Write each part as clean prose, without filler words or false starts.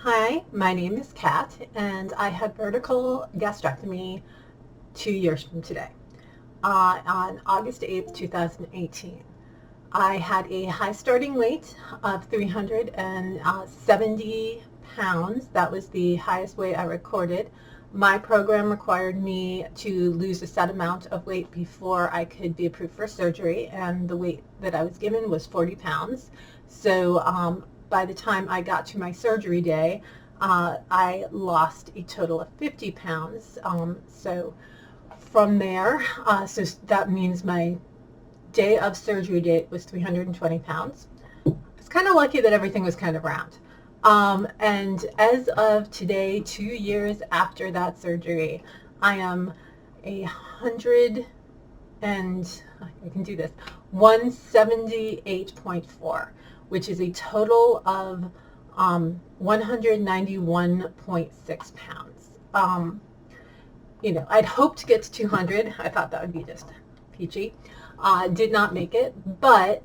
Hi, my name is Kat, and I had vertical gastrectomy 2 years from today, on August 8th, 2018. I had a high starting weight of 370 pounds. That was the highest weight I recorded. My program required me to lose a set amount of weight before I could be approved for surgery, and the weight that I was given was 40 pounds. So by the time I got to my surgery day, I lost a total of 50 pounds. So from there, so that means my day of surgery date was 320 pounds. I was kind of lucky that everything was kind of round. And as of today, 2 years after that surgery, I am 100 and I can do this, 178.4, which is a total of 191.6 pounds. I'd hoped to get to 200. I thought that would be just peachy. Did not make it, but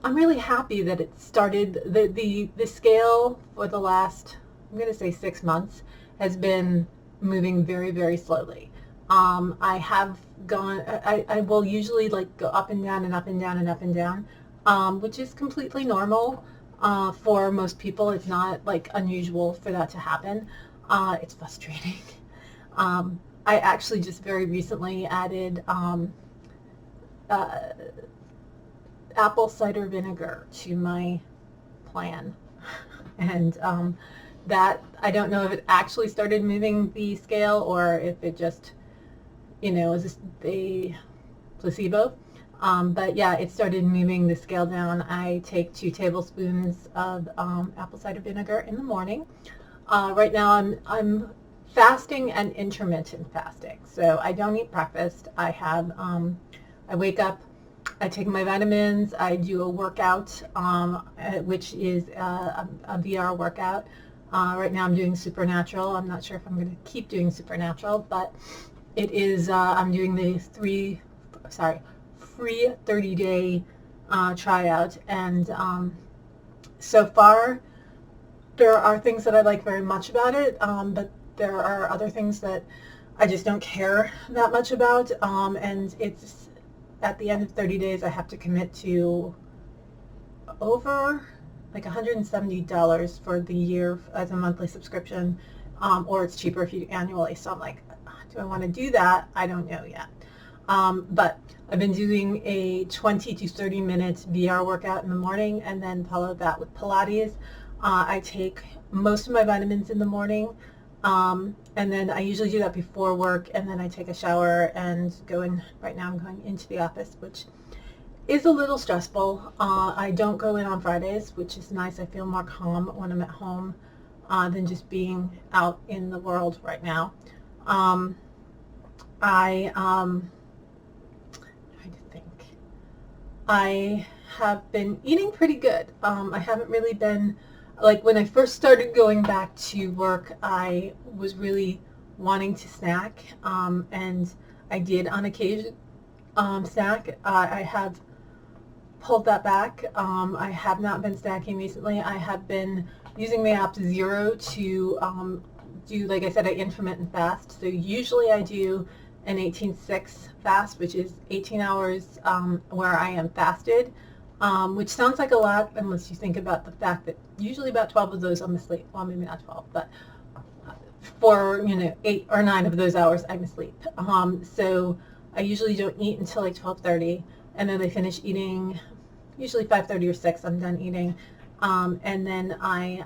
I'm really happy that it started. The scale for the last, I'm going to say 6 months, has been moving very, very slowly. I have gone, I will usually like go up and down and up and down and up and down, which is completely normal for most people. It's not like unusual for that to happen. It's frustrating. I actually just very recently added apple cider vinegar to my plan, and that, I don't know if it actually started moving the scale or if it just, is just a placebo. But yeah, it started moving the scale down. I take 2 tablespoons of apple cider vinegar in the morning. Right now I'm fasting and intermittent fasting, so I don't eat breakfast. I wake up, I take my vitamins, I do a workout, which is a VR workout. Right now I'm doing Supernatural. I'm not sure if I'm going to keep doing Supernatural, but it is, I'm doing the free 30-day tryout, and so far there are things that I like very much about it, but there are other things that I just don't care that much about, and it's at the end of 30 days I have to commit to over like $170 for the year as a monthly subscription, or it's cheaper if you do annually. So I'm like, do I want to do that? I don't know yet. But I've been doing a 20 to 30 minute VR workout in the morning, and then follow that with Pilates. I take most of my vitamins in the morning, and then I usually do that before work, and then I take a shower and go in. Right now I'm going into the office, which is a little stressful. I don't go in on Fridays, which is nice. I feel more calm when I'm at home than just being out in the world right now. I have been eating pretty good. I haven't really been, like when I first started going back to work, I was really wanting to snack, and I did on occasion snack. I have pulled that back. I have not been snacking recently. I have been using the app Zero to do, like I said, I intermittent fast. So usually I do an 18-6 fast, which is 18 hours where I am fasted, which sounds like a lot unless you think about the fact that usually about 12 of those I'm asleep. Well, maybe not 12, but for 8 or 9 of those hours I'm asleep. So I usually don't eat until like 12:30, and then I finish eating usually 5:30 or 6. I'm done eating, and then I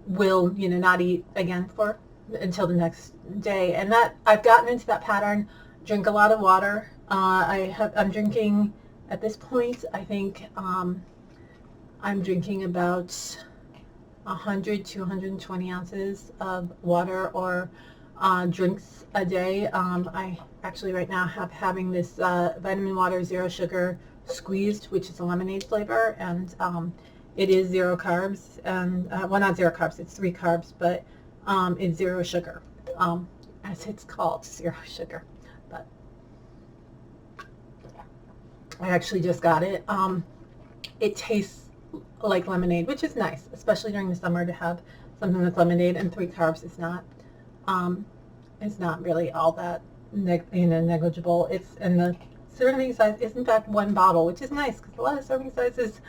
will not eat again for until the next day. And that, I've gotten into that pattern. Drink a lot of water. I'm drinking at this point, I think I'm drinking about 100 to 120 ounces of water or drinks a day. I actually right now having this vitamin water, zero sugar squeezed, which is a lemonade flavor, and it is 0 carbs, and well, not 0 carbs, it's 3 carbs, but it's 0 sugar, as it's called, 0 sugar. But I actually just got it. It tastes like lemonade, which is nice, especially during the summer to have something that's lemonade, and 3 carbs is not really all that negligible. And the serving size is in fact 1 bottle, which is nice because a lot of serving sizes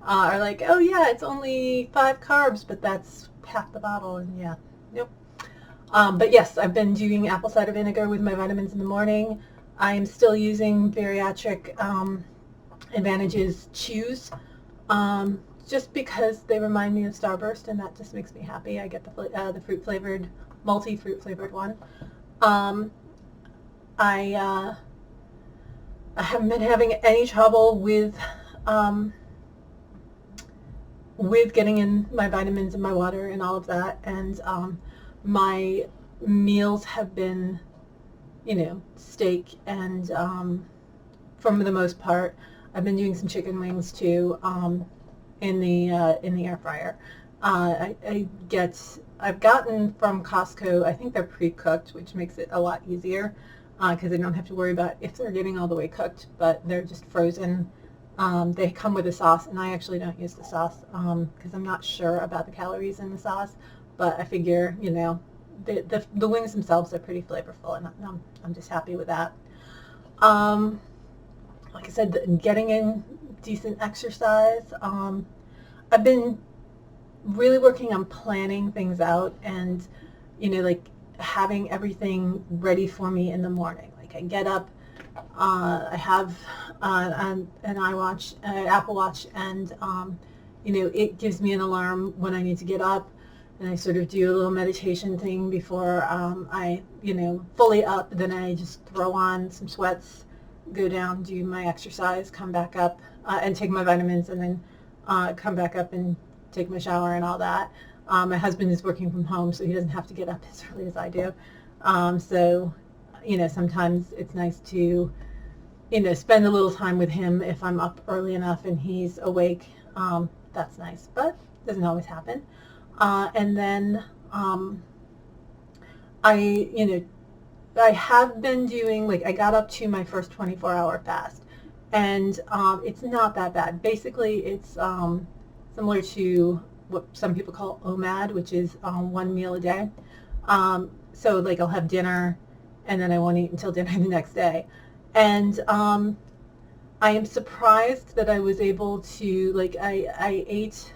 are like, oh yeah, it's only 5 carbs, but that's half the bottle, and yeah, nope. But yes, I've been doing apple cider vinegar with my vitamins in the morning. I am still using Bariatric Advantages Chews, just because they remind me of Starburst, and that just makes me happy. I get the fruit flavored, multi-fruit flavored one. I haven't been having any trouble with getting in my vitamins and my water and all of that, and my meals have been, steak, and for the most part, I've been doing some chicken wings too, in the air fryer. I've gotten from Costco, I think they're pre-cooked, which makes it a lot easier because I don't have to worry about if they're getting all the way cooked, but they're just frozen. They come with a sauce, and I actually don't use the sauce because I'm not sure about the calories in the sauce, but I figure, the wings themselves are pretty flavorful, and I'm just happy with that. Like I said, getting in decent exercise. I've been really working on planning things out, and like having everything ready for me in the morning. Like I get up, I have an iWatch, Apple Watch, and it gives me an alarm when I need to get up, and I sort of do a little meditation thing before I fully up. Then I just throw on some sweats, go down, do my exercise, come back up, and take my vitamins, and then come back up and take my shower and all that. My husband is working from home, so he doesn't have to get up as early as I do. So, sometimes it's nice to, spend a little time with him if I'm up early enough and he's awake. That's nice, but it doesn't always happen. And then I have been doing, like, I got up to my first 24-hour fast, and it's not that bad. Basically, it's similar to what some people call OMAD, which is 1 meal a day. So like I'll have dinner, and then I won't eat until dinner the next day. And I am surprised that I was able to, like, I ate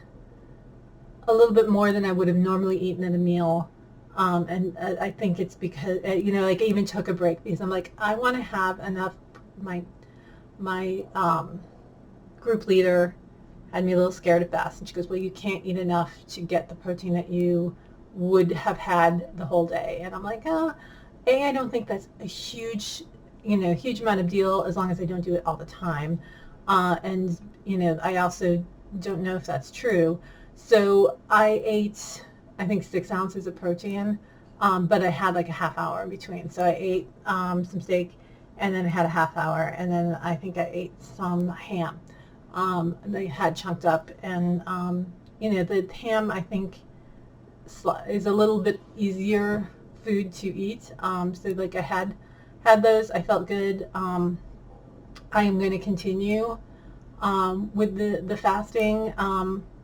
a little bit more than I would have normally eaten at a meal. And I think it's because, like I even took a break because I'm like, I want to have enough. My group leader had me a little scared at fast, and she goes, well, you can't eat enough to get the protein that you would have had the whole day. And I'm like, I don't think that's a huge amount of deal as long as I don't do it all the time. And I also don't know if that's true. So I ate, I think, 6 ounces of protein, but I had like a half hour in between. So I ate some steak, and then I had a half hour, and then I think I ate some ham. They had chunked up, and the ham, I think, is a little bit easier food to eat. So like I had those, I felt good. I am going to continue with the fasting.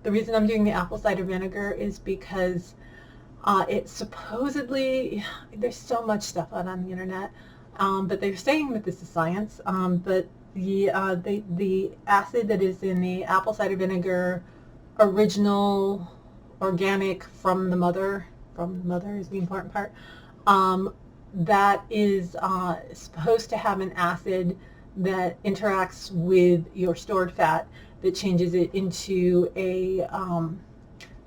The reason I'm doing the apple cider vinegar is because it supposedly, there's so much stuff out on the internet, but they're saying that this is science, but the acid that is in the apple cider vinegar, original, organic, from the mother is the important part, that is supposed to have an acid that interacts with your stored fat, that changes it into a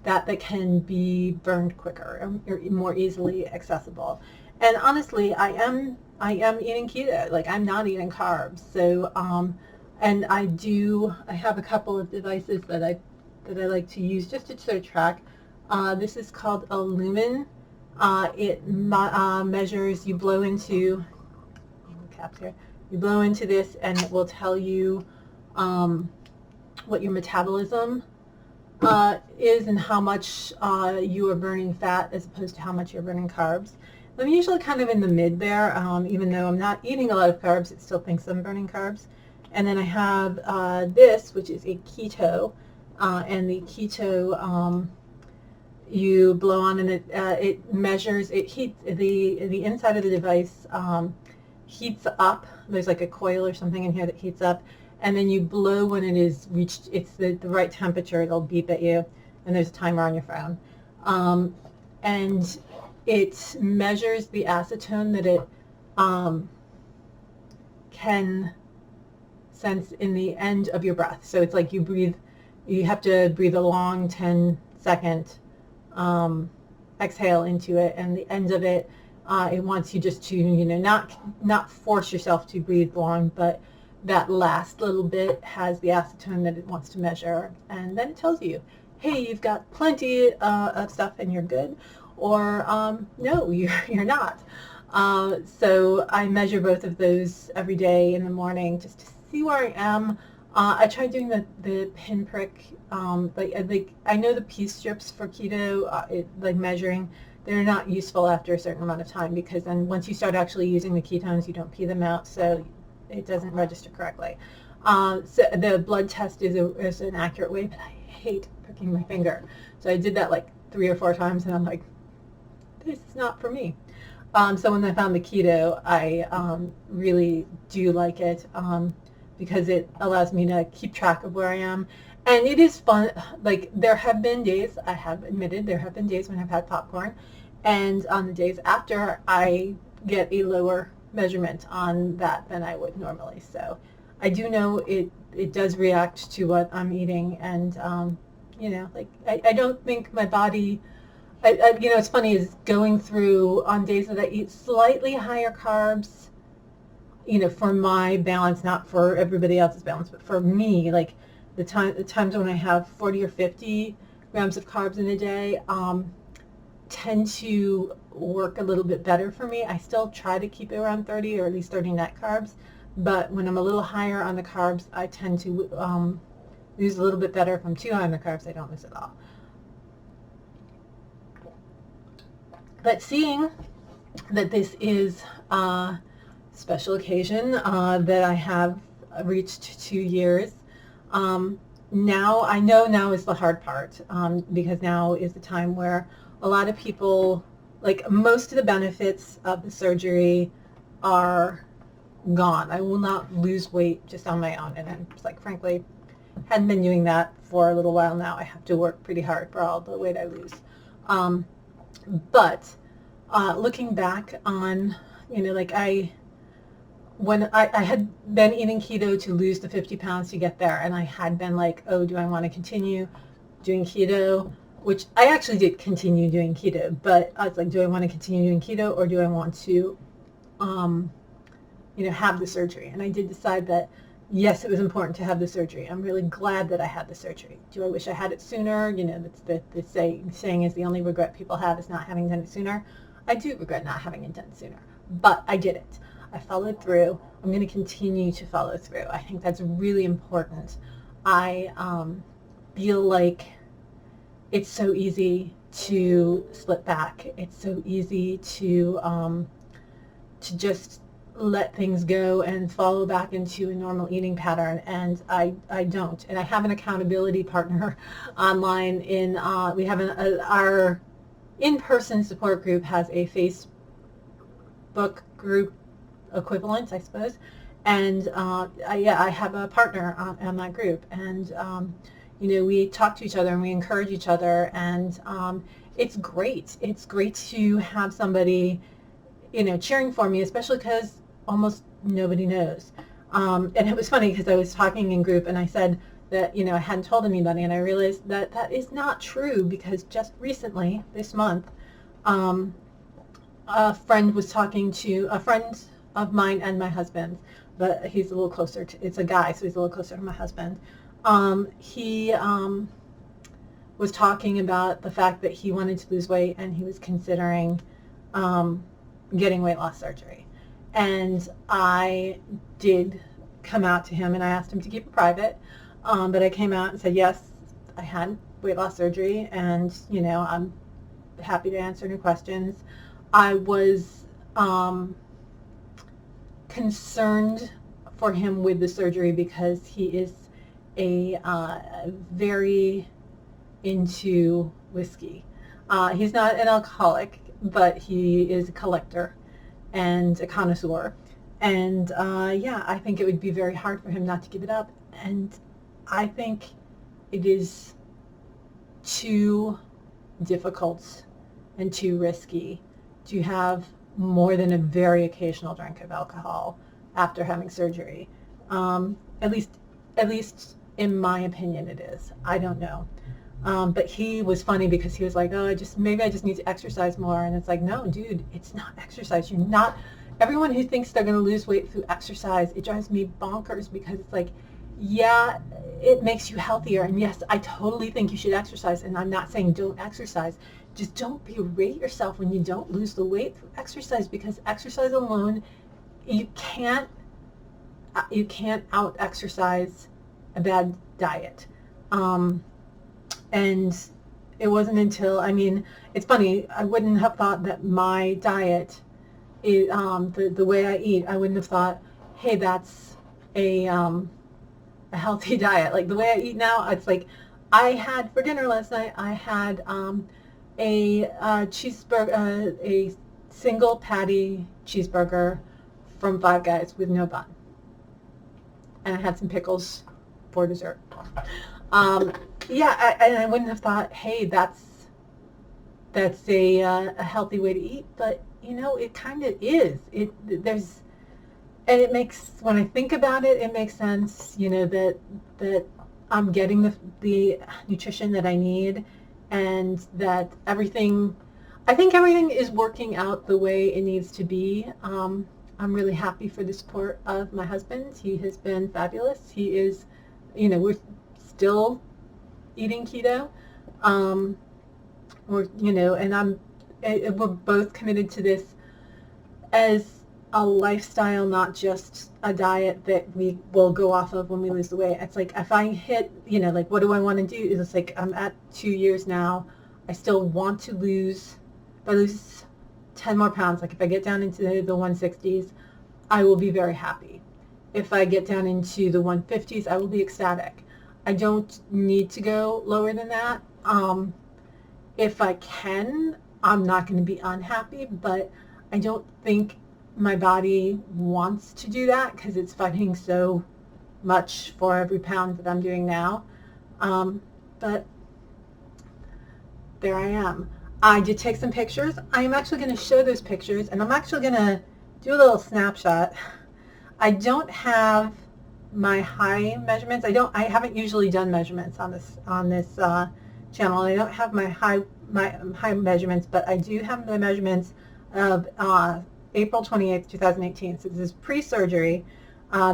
that can be burned quicker or more easily accessible. And honestly, I am eating keto. Like, I'm not eating carbs. So and I have a couple of devices that I like to use just to sort of track. This is called a lumen. It measures, you blow into caps here. You blow into this, and it will tell you what your metabolism is and how much you are burning fat as opposed to how much you're burning carbs. I'm usually kind of in the mid there, even though I'm not eating a lot of carbs, it still thinks I'm burning carbs. And then I have this, which is a keto. and the keto, you blow on, and it measures, it heats, the inside of the device heats up. There's like a coil or something in here that heats up, and then you blow when it is reached, it's the right temperature, it'll beep at you, and there's a timer on your phone. And it measures the acetone that it can sense in the end of your breath. So it's like you breathe, you have to breathe a long 10-second exhale into it, and the end of it, it wants you just to, you know, not force yourself to breathe long, but that last little bit has the acetone that it wants to measure, and then it tells you, hey, you've got plenty of stuff and you're good, or no, you're not. So I measure both of those every day in the morning just to see where I am. I tried doing the pinprick, like I know the pee strips for keto, like measuring, they're not useful after a certain amount of time, because then once you start actually using the ketones, you don't pee them out, so it doesn't register correctly. So the blood test is an accurate way, but I hate pricking my finger. So I did that like 3 or 4 times, and I'm like, this is not for me. So when I found the keto, I really do like it, because it allows me to keep track of where I am. And it is fun. Like, there have been days, I have admitted, there have been days when I've had popcorn, and on the days after, I get a lower measurement on that than I would normally. So I do know it does react to what I'm eating, and you know, like, I don't think my body, you know, it's funny, is going through on days that I eat slightly higher carbs, you know, for my balance, not for everybody else's balance, but for me, like the times when I have 40 or 50 grams of carbs in a day tend to work a little bit better for me. I still try to keep it around 30, or at least 30 net carbs, but when I'm a little higher on the carbs, I tend to lose a little bit better. If I'm too high on the carbs, I don't lose at all. But seeing that this is a special occasion, that I have reached 2 years, now I know now is the hard part, because now is the time where a lot of people, like, most of the benefits of the surgery are gone. I will not lose weight just on my own, and I'm just like, frankly, hadn't been doing that for a little while now. I have to work pretty hard for all the weight I lose. But looking back on, you know, like when I had been eating keto to lose the 50 pounds to get there, and I had been like, oh, do I want to continue doing keto? Which I actually did continue doing keto, but I was like, do I want to continue doing keto, or do I want to, you know, have the surgery? And I did decide that, yes, it was important to have the surgery. I'm really glad that I had the surgery. Do I wish I had it sooner? You know, that's the saying is the only regret people have is not having done it sooner. I do regret not having it done sooner, but I did it. I followed through. I'm going to continue to follow through. I think that's really important. I feel like it's so easy to slip back. It's so easy to just let things go and follow back into a normal eating pattern, and I don't. And I have an accountability partner online. We have our in-person support group has a Facebook group equivalent, I suppose, and I have a partner on that group, and you know, we talk to each other and we encourage each other, and it's great. It's great to have somebody, you know, cheering for me, especially because almost nobody knows. And it was funny because I was talking in group and I said that, you know, I hadn't told anybody, and I realized that that is not true, because just recently, this month, a friend was talking to a friend of mine and my husband, but he's a little closer to, it's a guy, so he's a little closer to my husband. He was talking about the fact that he wanted to lose weight, and he was considering getting weight loss surgery. And I did come out to him, and I asked him to keep it private, but I came out and said, yes, I had weight loss surgery, and, you know, I'm happy to answer any questions. I was concerned for him with the surgery because he is very into whiskey. He's not an alcoholic, but he is a collector and a connoisseur. And yeah, I think it would be very hard for him not to give it up. And I think it is too difficult and too risky to have more than a very occasional drink of alcohol after having surgery. At least in my opinion, it is. I don't know. But he was funny because he was like, oh, maybe I just need to exercise more. And it's like, no, dude, it's not exercise. You're not, everyone who thinks they're going to lose weight through exercise, it drives me bonkers because it's like, yeah, it makes you healthier. And yes, I totally think you should exercise. And I'm not saying don't exercise. Just don't berate yourself when you don't lose the weight through exercise, because exercise alone, you can't out exercise a bad diet. And it wasn't until, I mean, it's funny, I wouldn't have thought that my diet, the way I eat, I wouldn't have thought, hey, that's a healthy diet. Like the way I eat now, it's like, I had for dinner last night, I had a cheeseburger, a single patty cheeseburger from Five Guys with no bun. And I had some pickles for dessert. Yeah, and I wouldn't have thought, hey, that's a healthy way to eat, but you know, it kind of is. And it makes, when I think about it, it makes sense. You know, that I'm getting the nutrition that I need, and that I think everything is working out the way it needs to be. I'm really happy for the support of my husband. He has been fabulous. He is, you know, we're still eating keto, and we're both committed to this as a lifestyle, not just a diet that we will go off of when we lose the weight. It's like, if I hit, like, what do I want to do? It's like, I'm at 2 years now. I still want to lose, if I lose 10 more pounds, like if I get down into the 160s, I will be very happy. If I get down into the 150s, I will be ecstatic. I don't need to go lower than that. If I can, I'm not going to be unhappy, but I don't think my body wants to do that because it's fighting so much for every pound that I'm doing now. But there I am. I did take some pictures. I am actually going to show those pictures, and I'm actually going to do a little snapshot. I don't have my high measurements. I haven't usually done measurements on this channel. I don't have my high measurements, but I do have my measurements of April 28th, 2018. So this is pre-surgery.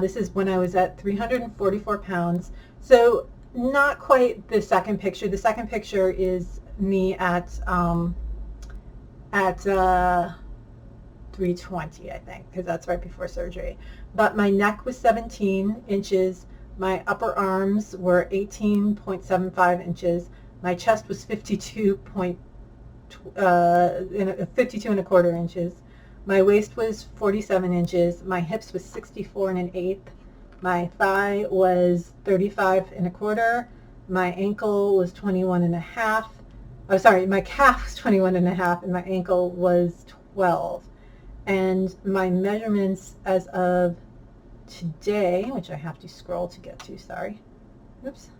This is when I was at 344 pounds. So not quite the second picture. The second picture is me at 320, I think, because that's right before surgery. But my neck was 17 inches. My upper arms were 18.75 inches. My chest was 52 and a quarter inches. My waist was 47 inches. My hips was 64 and an eighth. My thigh was 35 and a quarter. My ankle was 21 and a half. Oh, sorry, my calf was 21 and a half, and my ankle was 12. And my measurements as of today, which I have to scroll to get to, sorry. Oops.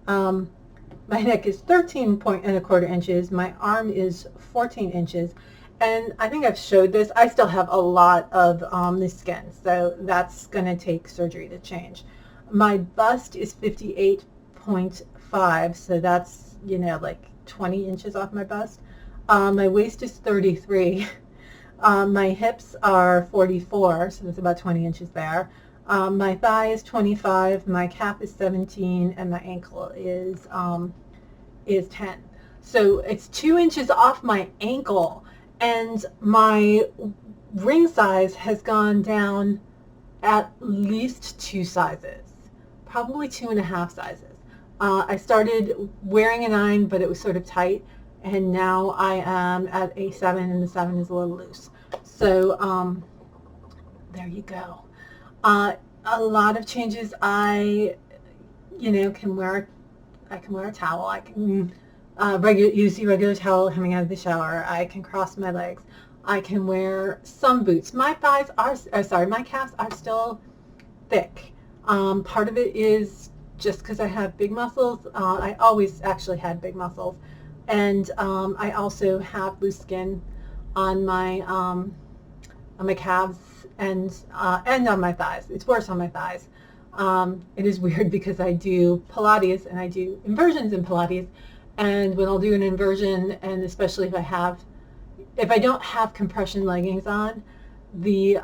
My neck is 13 and a quarter inches. My arm is 14 inches. And I think I've showed this. I still have a lot of the skin, so that's going to take surgery to change. My bust is 58.5, so that's, like 20 inches off my bust. My waist is 33. My hips are 44, so that's about 20 inches there. My thigh is 25, my calf is 17, and my ankle is 10. So it's 2 inches off my ankle, and my ring size has gone down at least 2 sizes, probably 2.5 sizes. I started wearing a 9, but it was sort of tight, and now I am at a 7, and the 7 is a little loose. So there you go. A lot of changes. I I can wear a towel. I can use the regular towel coming out of the shower. I can cross my legs. I can wear some boots. My thighs are, my calves are still thick. Part of it is just because I have big muscles. I always actually had big muscles, and I also have loose skin on my calves and on my thighs. It's worse on my thighs. It is weird because I do Pilates and I do inversions in Pilates, and when I'll do an inversion, and especially if I don't have compression leggings on, the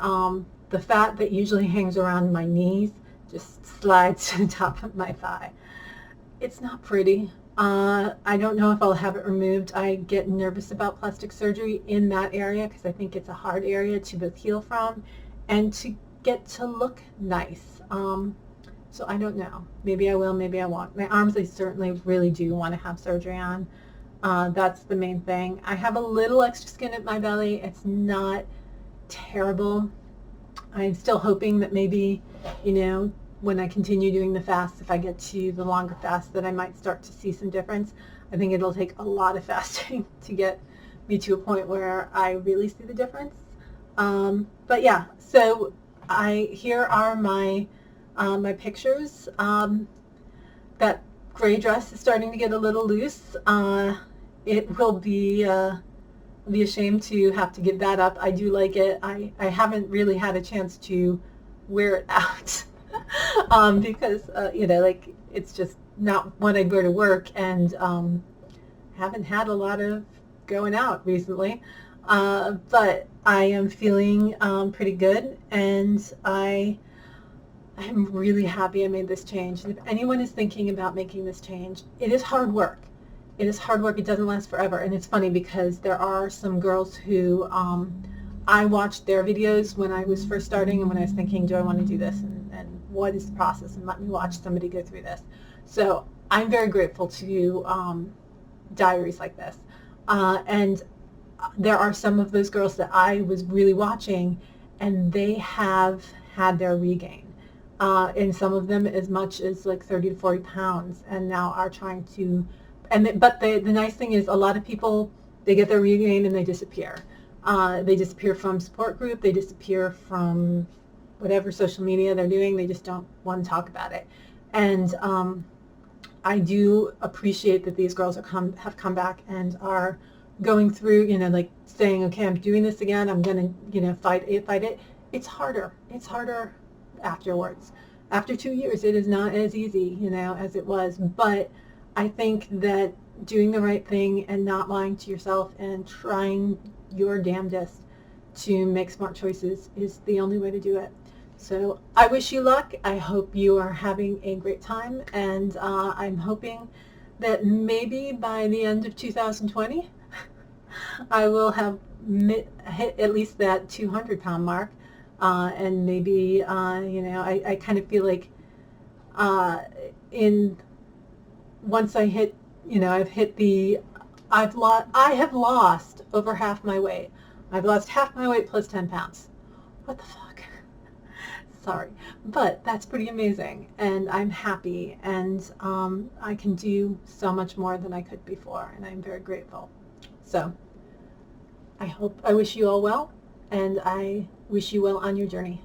fat that usually hangs around my knees just slides to the top of my thigh. It's not pretty. I don't know if I'll have it removed. I get nervous about plastic surgery in that area because I think it's a hard area to both heal from and to get to look nice. So I don't know. Maybe I will, maybe I won't. My arms, I certainly really do want to have surgery on. That's the main thing. I have a little extra skin at my belly. It's not terrible. I'm still hoping that maybe, when I continue doing the fast, if I get to the longer fast, that I might start to see some difference. I think it'll take a lot of fasting to get me to a point where I really see the difference. But yeah, so here are my pictures. That gray dress is starting to get a little loose. It will be a shame to have to give that up. I do like it. I haven't really had a chance to wear it out because it's just not what I wear to work, and haven't had a lot of going out recently. But I am feeling pretty good, and I'm really happy I made this change. And if anyone is thinking about making this change, it is hard work. It is hard work. It doesn't last forever. And it's funny because there are some girls who I watched their videos when I was first starting and when I was thinking, do I want to do this? And what is the process? And let me watch somebody go through this. So I'm very grateful to diaries like this. And there are some of those girls that I was really watching, and they have had their regain. And some of them as much as like 30 to 40 pounds, and now are trying to, but the nice thing is a lot of people, they get their regain and they disappear. They disappear from support group, they disappear from whatever social media they're doing, they just don't want to talk about it. And I do appreciate that these girls have come back and are going through, like saying, okay, I'm doing this again, I'm going to fight it. It's harder afterwards. After 2 years, it is not as easy, as it was. But I think that doing the right thing and not lying to yourself and trying your damnedest to make smart choices is the only way to do it. So I wish you luck. I hope you are having a great time, and I'm hoping that maybe by the end of 2020, I will have hit at least that 200-pound mark. And maybe, I kind of feel like once I hit, I have lost over half my weight. I've lost half my weight plus 10 pounds. What the fuck? Sorry. But that's pretty amazing. And I'm happy. And I can do so much more than I could before. And I'm very grateful. So I wish you all well. And I wish you well on your journey.